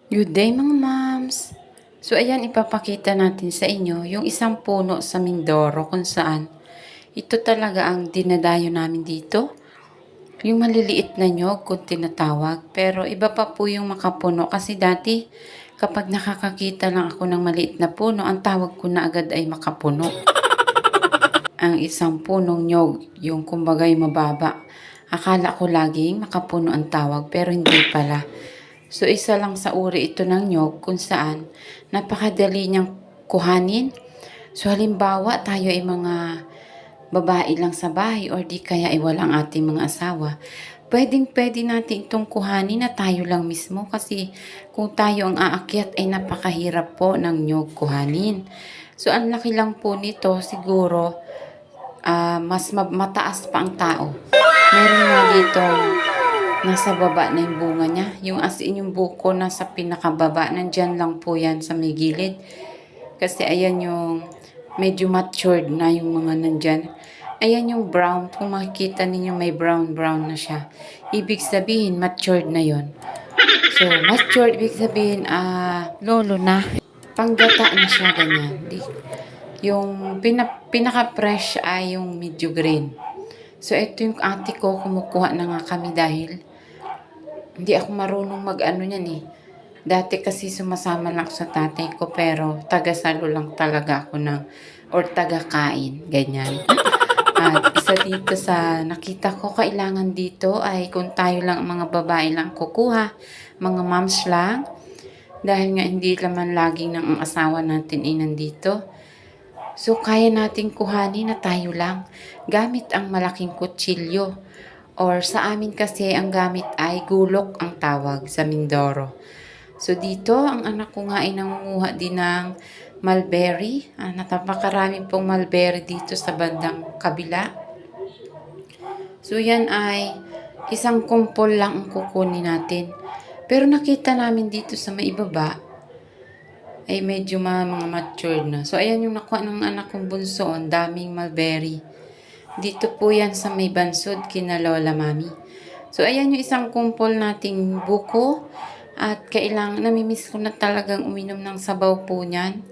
Good day mga moms! So ayan, ipapakita natin sa inyo yung isang puno sa Mindoro kung saan ito talaga ang dinadayo namin dito. Yung maliliit na nyog kung tinatawag, pero iba pa po yung makapuno kasi dati kapag nakakakita lang ako ng maliit na puno, ang tawag ko na agad ay makapuno. Ang isang punong nyog, yung kumbagay mababa. Akala ko laging makapuno ang tawag pero hindi pala. So, isa lang sa uri ito ng nyog kung saan napakadali niyang kuhanin. So, halimbawa, tayo ay mga babae lang sa bahay or di kaya ay walang ating mga asawa. Pwedeng-pwede natin itong kuhanin na tayo lang mismo kasi kung tayo ang aakyat ay napakahirap po ng nyog kuhanin. So, ang laki lang po nito siguro mas mataas pa ang tao. Meron nga dito nasa baba na yung bunga niya. Yung as in yung buko nasa pinakababa. Nandyan lang po yan sa may gilid. Kasi ayan yung medyo matured na yung mga nandyan. Ayan yung brown. Kung makikita ninyo may brown na siya. Ibig sabihin matured na yon. So matured ibig sabihin lolo na. Panggata na siya ganyan. Yung pinaka-fresh ay yung medyo green. So ito yung ate ko kumukuha na nga kami dahil hindi ako marunong mag-ano niyan eh. Dati kasi sumasama lang sa tatay ko pero taga-salo lang talaga ako ng or taga-kain, ganyan. At isa dito sa nakita ko kailangan dito ay kung tayo lang mga babae lang kukuha, mga moms lang. Dahil nga hindi naman laging ng asawa natin ay nandito. So kaya nating kuhanin na tayo lang gamit ang malaking kutsilyo. Or sa amin kasi ang gamit ay gulok ang tawag sa Mindoro. So dito ang anak ko nga ay nangunguha din ng mulberry. Napakaraming pong mulberry dito sa bandang kabila. So yan ay isang kumpol lang ang kukunin natin. Pero nakita namin dito sa may ibaba ay medyo mga matured na. So ayan yung nakuha ng anak kong bunso. Ang daming mulberry. Dito po yan sa may bansod kina Lola Mami. So, ayan yung isang kumpol nating buko. At kailangan, namimiss ko na talagang uminom ng sabaw po niyan.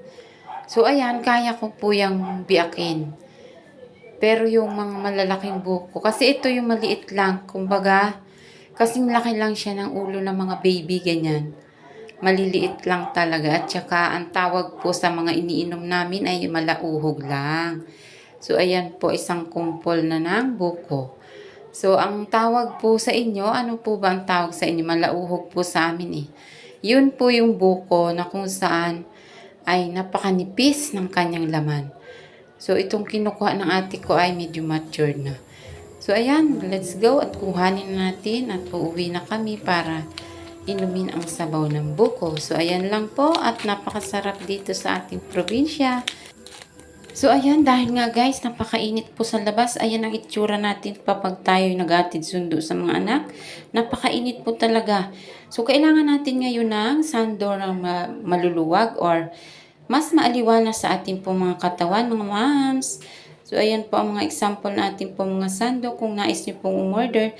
So, ayan, kaya ko po yung biakin. Pero yung mga malalaking buko, kasi ito yung maliit lang. Kumbaga, kasing laki lang siya ng ulo ng mga baby, ganyan. Maliliit lang talaga. At saka, ang tawag po sa mga iniinom namin ay malauhog lang. So, ayan po, isang kumpol na ng buko. So, ang tawag po sa inyo, ano po ba ang tawag sa inyo? Malauhog po sa amin eh. Yun po yung buko na kung saan ay napakanipis ng kanyang laman. So, itong kinukuha ng ate ko ay medyo matured na. So, ayan, let's go at kuhanin natin at uuwi na kami para inumin ang sabaw ng buko. So, ayan lang po at napakasarap dito sa ating probinsya. So, ayan, dahil nga guys, napakainit po sa labas. Ayan ang itsura natin kapag tayo nag-atid sundo sa mga anak. Napakainit po talaga. So, kailangan natin ngayon ng sandor na maluluwag or mas maaliwalas sa ating po mga katawan, mga moms. So, ayan po ang mga example na ating po mga sando. Kung nais niyo pong umorder,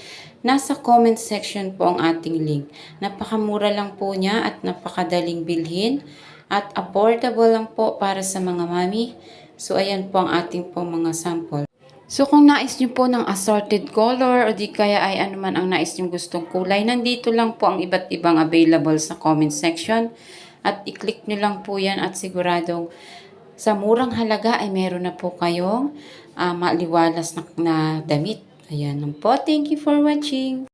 nasa comment section po ang ating link. Napakamura lang po niya at napakadaling bilhin. At affordable lang po para sa mga mami. So, ayan po ang ating po mga sample. So, kung nais nyo po ng assorted color o di kaya ay ano man ang nais nyo gustong kulay, nandito lang po ang iba't ibang available sa comment section. At i-click nyo lang po yan at siguradong sa murang halaga ay meron na po kayong maliwalas na damit. Ayan lang po. Thank you for watching.